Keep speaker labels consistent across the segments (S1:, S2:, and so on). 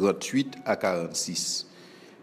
S1: 38 à 46.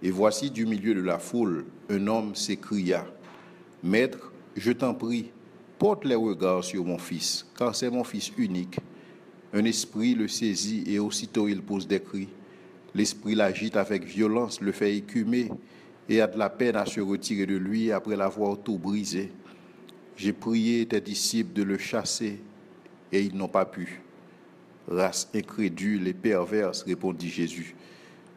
S1: Et voici du milieu de la foule, un homme s'écria, « Maître, je t'en prie, porte les regards sur mon fils, car c'est mon fils unique. » Un esprit le saisit et aussitôt il pousse des cris. L'esprit l'agite avec violence, le fait écumer et a de la peine à se retirer de lui après l'avoir tout brisé. J'ai prié tes disciples de le chasser et ils n'ont pas pu. Race incrédule et perverse, répondit Jésus.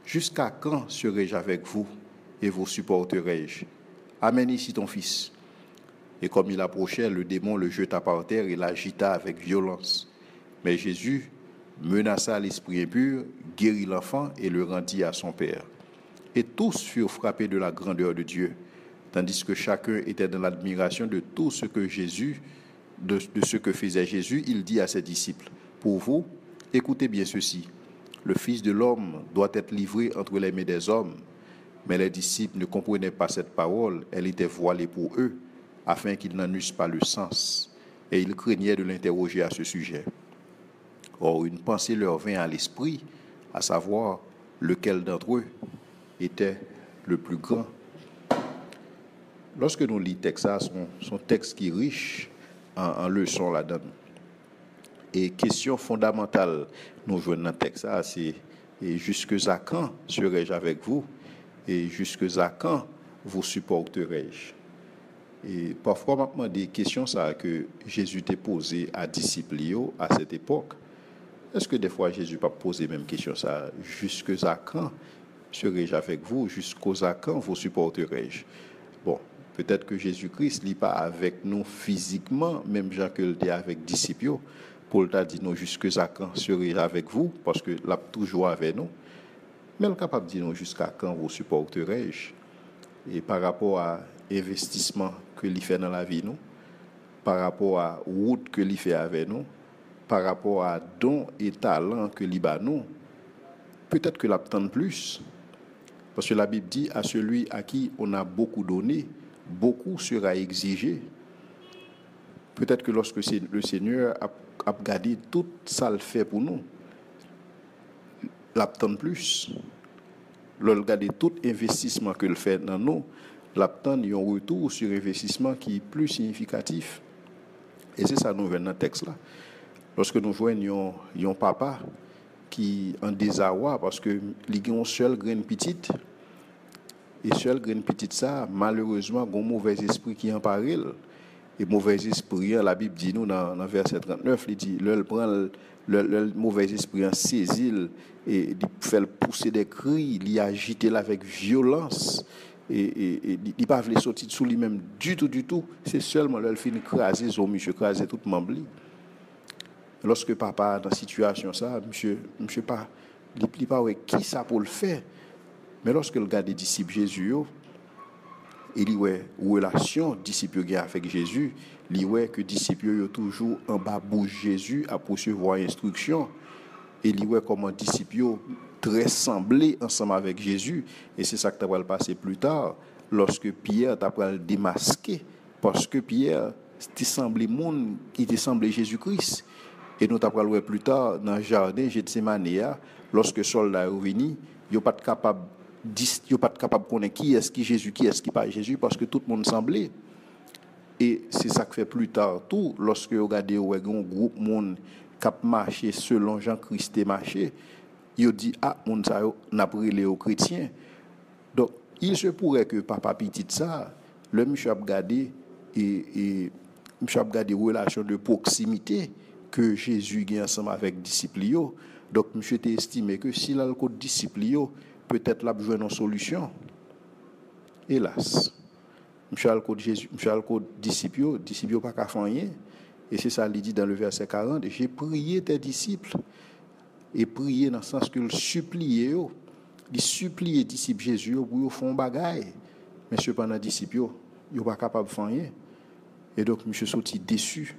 S1: Jusqu'à quand serai-je avec vous et vous supporterai-je? Amène ici ton fils. Et comme il approchait, le démon le jeta par terre et l'agita avec violence. Mais Jésus menaça l'esprit impur, guérit l'enfant et le rendit à son père. Et tous furent frappés de la grandeur de Dieu, tandis que chacun était dans l'admiration de tout ce que de ce que faisait Jésus. Il dit à ses disciples, « Pour vous, écoutez bien ceci. Le Fils de l'homme doit être livré entre les mains des hommes. » Mais les disciples ne comprenaient pas cette parole, elle était voilée pour eux, afin qu'ils n'en eussent pas le sens. Et ils craignaient de l'interroger à ce sujet. Or, une pensée leur vint à l'esprit, à savoir lequel d'entre eux était le plus grand. Lorsque nous lisons texte, ça, son texte qui est riche en leçons là-dedans. Et question fondamentale, nous jouons dans le texte, ça, c'est et jusque à quand serai-je avec vous? Et jusque à quand vous supporterai-je? Et parfois, maintenant, des questions ça, que Jésus t'a posées à disciples à cette époque. Est-ce que des fois Jésus n'a pas posé même question ça? Jusque à quand serai-je avec vous? Jusqu'aux à quand vous supporterai-je? Bon, peut-être que Jésus-Christ n'est pas avec nous physiquement, même Jean que l'était avec disciples. Paul t'a dit non, jusque à quand serai-je avec vous? Parce que là, toujours avec nous. Mais il est capable de dire non, jusqu'à quand vous supporterai-je? Et par rapport à l'investissement que l'il fait dans la vie, nous, par rapport à la route que l'il fait avec nous, par rapport à dons et talents que l'il a nous, peut-être que l'attend plus. Parce que la Bible dit à celui à qui on a beaucoup donné, beaucoup sera exigé. Peut-être que lorsque le Seigneur a gardé tout ça le fait pour nous, l'attend plus. Lorsqu'il regarde tout investissement que le fait dans nous, l'attend un retour sur investissement qui est plus significatif. Et c'est ça nous venons dans le texte là. Lorsque nous voyons un papa qui en désarroi parce que il a une seule graine petite et seule graine petite ça malheureusement un mauvais esprit qui en parle et mauvais esprit la Bible dit nous dans verset 39 il dit le prend le mauvais esprit en saisit et il fait pousser des cris, il agite avec violence et il pas veut sortir sous lui-même du tout, c'est seulement là il finit craser son monsieur craser tout membre. Lorsque papa dans situation ça monsieur pas il pas ouais qui ça pour le faire, mais lorsque le gars des disciples Jésus il y ouais relation disciples avec Jésus, il y ouais que disciples toujours en bas bouche Jésus à recevoir instruction et il y ouais comment disciples très semblés ensemble avec Jésus et c'est ça que va le passer plus tard lorsque Pierre t'a pas le démasquer parce que Pierre était semblé monde qui était semblé Jésus-Christ. Et nous t'apprendrons le plus tard dans le jardin Gethsémane, lorsque les soldats sont venus, ils ne sont pas capables de connaître qui est-ce qui Jésus, qui est-ce qui pas Jésus, parce que tout le monde semblait. Et c'est ça que fait plus tard tout, lorsque vous regardez un groupe de monde qui marché selon Jean-Christ marché, ils dit ah, monde ça n'a pas les chrétiens. Donc, il se pourrait que papa petit ça, le monsieur a regardé et monsieur a regardé relation de proximité que Jésus gagne ensemble avec les disciples. Donc, monsieur t'a estimé que s'il a le code disciples, peut-être là besoin d'une solution. Hélas, monsieur a le code Jésus, monsieur a le code disciples pas qu'à faire rien. Et c'est ça qu'il dit dans le verset 40, j'ai prié tes disciples et prié dans le sens que le supplier il supplie les disciples Jésus pour faire un bagaille. Mais cependant disciples ils pas capable de faire rien. Et donc monsieur sorti déçu.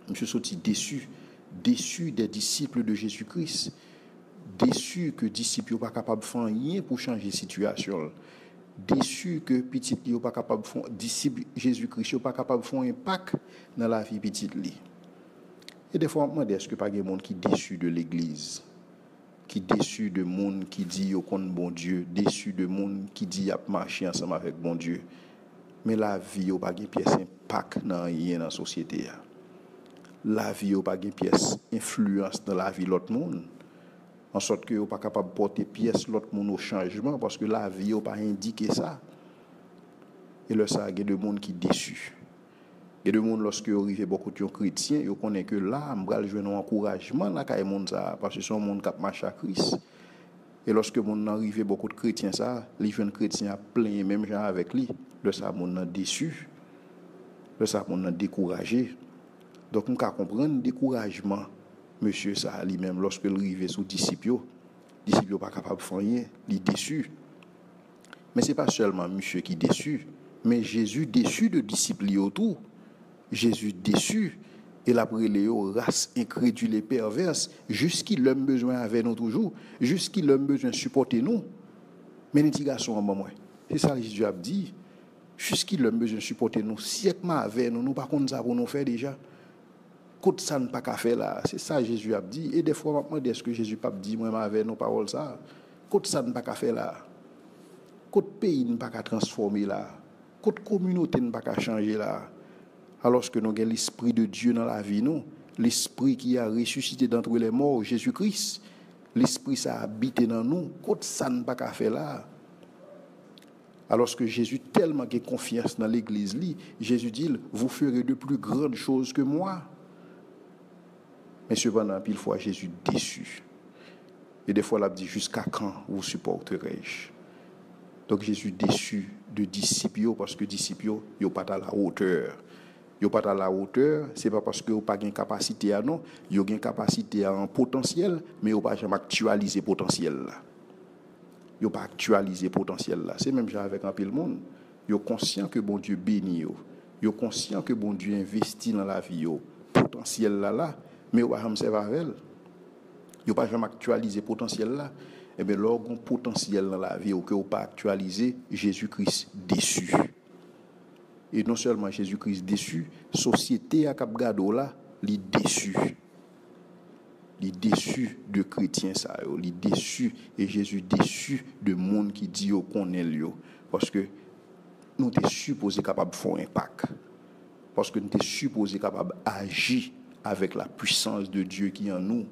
S1: Monsieur sorti déçu des disciples de Jésus-Christ, déçu que disciples sont pas capables de faire rien pour changer la situation, déçu que petits sont pas capables de faire disciples Jésus-Christ sont pas capables de faire un impact dans la vie petite li. Et des fois on me demande est-ce que pas des monde qui déçu de l'église, qui déçu de monde qui dit yo connaît bon Dieu, déçu de monde qui dit y a marché ensemble avec bon Dieu. Mais la vie yo pas gen pièce impact dans rien dans société. La vie yo pas gen pièce influence dans la vie l'autre monde. En sorte que yo pas capable porter pièce l'autre monde au changement parce que la vie yo pas indiqué ça. Et le ça, il y a des gens qui déçus. Il y a des gens, lorsque vous arrivez beaucoup de chrétiens, ils connaissent que là, je vais jouer un encouragement là, parce que c'est un monde qui marche à Christ. Et lorsque vous arrivez beaucoup de chrétiens, ça, les jeunes chrétiens plein même gens avec lui, le ça, mon déçu, le ça, mon découragé. Donc, on peut comprendre le découragement, monsieur ça, lui-même, lorsque il arrive sous disciple, disciple pas capable de faire rien, il est déçu. Mais ce n'est pas seulement monsieur qui est déçu, mais Jésus déçu de disciples autour. Jésus déçu, et l'après Léo, race incrédule et perverse, jusqu'il l'homme besoin avec nous toujours, jusqu'il l'homme besoin supporter nous. Mais les garçons en moi, c'est ça que Jésus a dit, jusqu'il l'homme besoin supporter nous, siècle avec nous, nous par contre ça pour nous faire déjà. Côte ça ne pas qu'à faire là, c'est ça que Jésus a dit. Et des fois, je me demande est-ce que Jésus pas dit moi avec nos paroles ça. Côte ça ne pas qu'à faire là. Côte pays ne pas qu'à transformer là. Côte communauté ne pas qu'à changer là. Alors que nous avons l'Esprit de Dieu dans la vie, nous, l'Esprit qui a ressuscité d'entre les morts, Jésus-Christ, l'Esprit ça a habité dans nous, côte ça ne pas qu'à faire là. Alors que Jésus tellement a confiance dans l'Église, Jésus dit, vous ferez de plus grandes choses que moi. Mais cependant, pile fois, Jésus déçu. Et des fois, il a dit, jusqu'à quand vous supporterai-je? Donc Jésus déçu de disciples, parce que disciples, ils n'ont pas à la hauteur. Ils n'ont pas à la hauteur, ce n'est pas parce qu'ils n'ont pas de capacité à non, ils ont une capacité à un potentiel, mais ils n'ont pas jamais actualisé le potentiel là. Ils n'ont pas actualisé le potentiel là. C'est même avec un peu le monde. Ils sont conscients que bon Dieu bénit. Ils sont conscients que bon Dieu investit dans la vie. Potentiel là, mais ils n'ont pas jamais servi avec elle. Ils n'ont pas jamais actualisé le potentiel là. Eh bien, lorsqu'on a un potentiel dans la vie ou que vous pas actualisé, Jésus-Christ déçu. Et non seulement Jésus-Christ déçu, société à Cap-Gado là, il déçu. Il déçu de chrétiens ça, il déçu et Jésus déçu de monde qui dit au connaît lui parce que nous sommes supposés capables de faire un impact. Parce que nous sommes supposés capables d'agir avec la puissance de Dieu qui est en nous,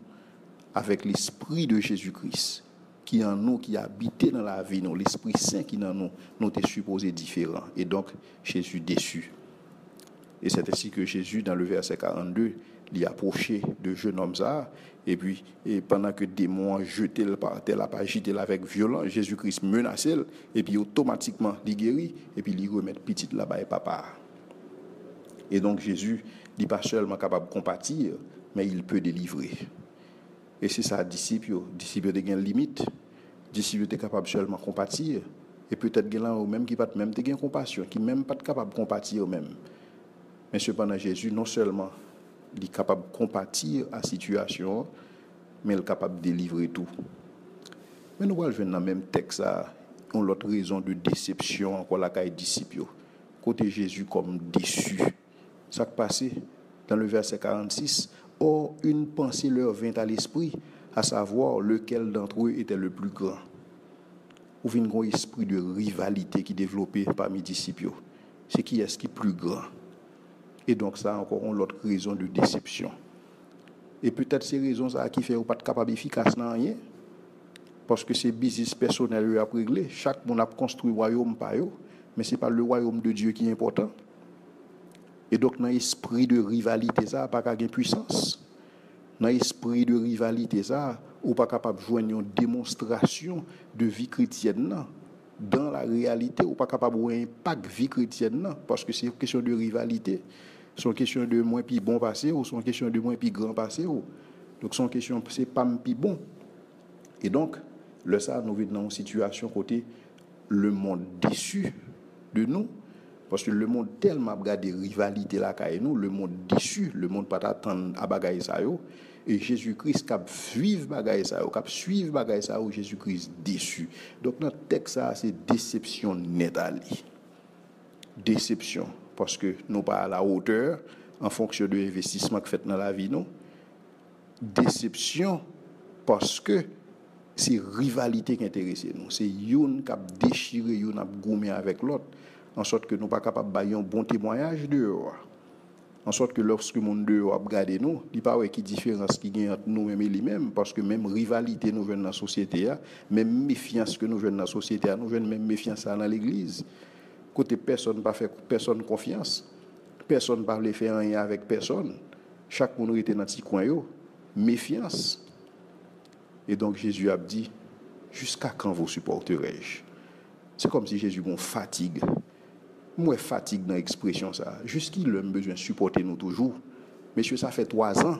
S1: avec l'esprit de Jésus-Christ qui est en nous, qui habite dans la vie, nous, l'Esprit Saint qui est en nous, nous sommes supposés différents. Et donc, Jésus déçu. Et c'est ainsi que Jésus, dans le verset 42, il approché de jeune homme ça, et puis, pendant que démons jetaient le par terre, pas agité avec violence, Jésus-Christ menaçait, et puis automatiquement, il guérit, et puis il remet petite là-bas et papa. Et donc, Jésus n'est pas seulement capable de compatir, mais il peut délivrer. Et c'est ça, disciples ont une limite. Disciples sont capables seulement de compatir. Et peut-être qu'il y a même qui pas même de compassion, qui même pas capable de compatir même. Mais cependant, Jésus, non seulement il est capable de compatir à la situation, mais il est capable de délivrer tout. Mais nous allons dans le même texte, on a l'autre raison de déception, encore la caille disciples. Côté Jésus comme déçu. Ça qui passe dans le verset 46. Or, une pensée leur vint à l'esprit, à savoir lequel d'entre eux était le plus grand. Ou vient un esprit de rivalité qui développé parmi les disciples. C'est qui est-ce qui est plus grand? Et donc ça encore une autre raison de déception. Et peut-être ces raisons ça qui fait ou pas de capable efficace dans rien. Parce que c'est business personnel à régler. Chaque monde a construit un royaume par eux, mais c'est pas le royaume de Dieu qui est important. Et donc, dans l'esprit de rivalité, ça n'a pas de puissance. Dans l'esprit de rivalité, ça, on n'est pas capable de joindre une démonstration de vie chrétienne. Dans la réalité, on n'est pas capable de voir un impact de vie chrétienne. Parce que c'est une question de rivalité. C'est une question de moins plus bon passé ou c'est une question de moins plus grand passé. Donc, c'est une question, c'est pas plus bon. Et donc, le ça, nous vivons dans une situation côté le monde déçu de nous. Parce que le monde tellement regardé rivalité là et nous, le monde déçu, le monde pas attendre à bagaille ça yo et Jésus-Christ cap vivre bagaille ça yo, cap suivre bagaille ça yo, Jésus-Christ déçu. Donc notre texte ça c'est déception nette à lui. Déception parce que nous pas à la hauteur en fonction de l'investissement que fait dans la vie nous. Déception parce que c'est rivalité qui intéresse nous. C'est yon qui a déchiré, yon a goumé avec l'autre, en sorte que nous pas capable de bailler un bon témoignage dehors. En sorte que lorsque mon dehors a regardé nous, il n'y a pas de différence qui gagne entre nous-mêmes et lui-même, parce que même rivalité nous venons dans la société, même méfiance que nous venons dans la société, nous venons même méfiance dans l'église. Côté personne ne fait personne confiance, personne ne parle faire rien avec personne. Chaque monde était dans petit coin méfiance. Et donc Jésus a dit, jusqu'à quand vous supporterai-je? C'est comme si Jésus bon fatigue. Moi fatigue dans l'expression ça. Jusqu'il a besoin de supporter nous toujours. Monsieur, ça fait 3 ans.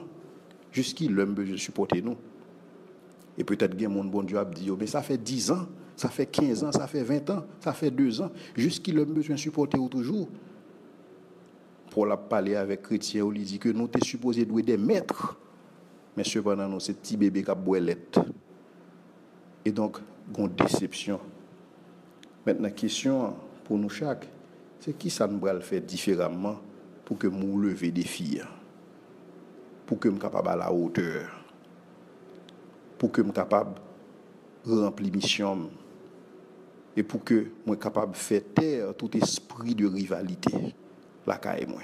S1: Jusqu'il a besoin de supporter nous. Et peut-être que mon bon Dieu a dit, mais ça fait 10 ans, ça fait 15 ans, ça fait 20 ans, ça fait 2 ans. Jusqu'il a besoin de supporter nous toujours. Pour la parler avec chrétien, il dit que nous sommes supposés être des maîtres. Mais cependant, nous, c'est petit bébé qui a boilette. Et donc, une déception. Maintenant, question pour nous chaque, c'est qui ça nous va le faire différemment pour que nous lever des filles, pour que nous soyons capables à la hauteur, pour que nous soyons capables de remplir mission, et pour que nous soyons capables de faire taire tout esprit de rivalité, la caille moi.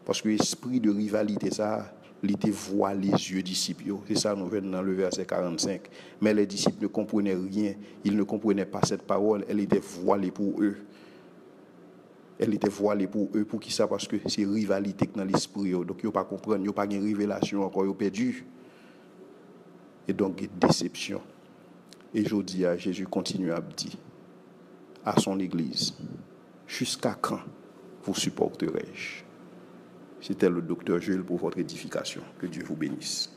S1: Parce que l'esprit de rivalité, ça, il était voile les yeux disciples. C'est ça, nous venons dans le verset 45. Mais les disciples ne comprenaient rien. Ils ne comprenaient pas cette parole. Elle était voilée pour eux. Elle était voilée pour eux. Pour qui ça? Parce que c'est rivalité dans l'esprit. Donc, ils ne pas comprendre. Ils n'ont pas une révélation encore. Ils ont perdu. Et donc, déception. Et je dis à Jésus continue à dire à son église, jusqu'à quand vous supporterai-je? C'était le docteur Jules pour votre édification. Que Dieu vous bénisse.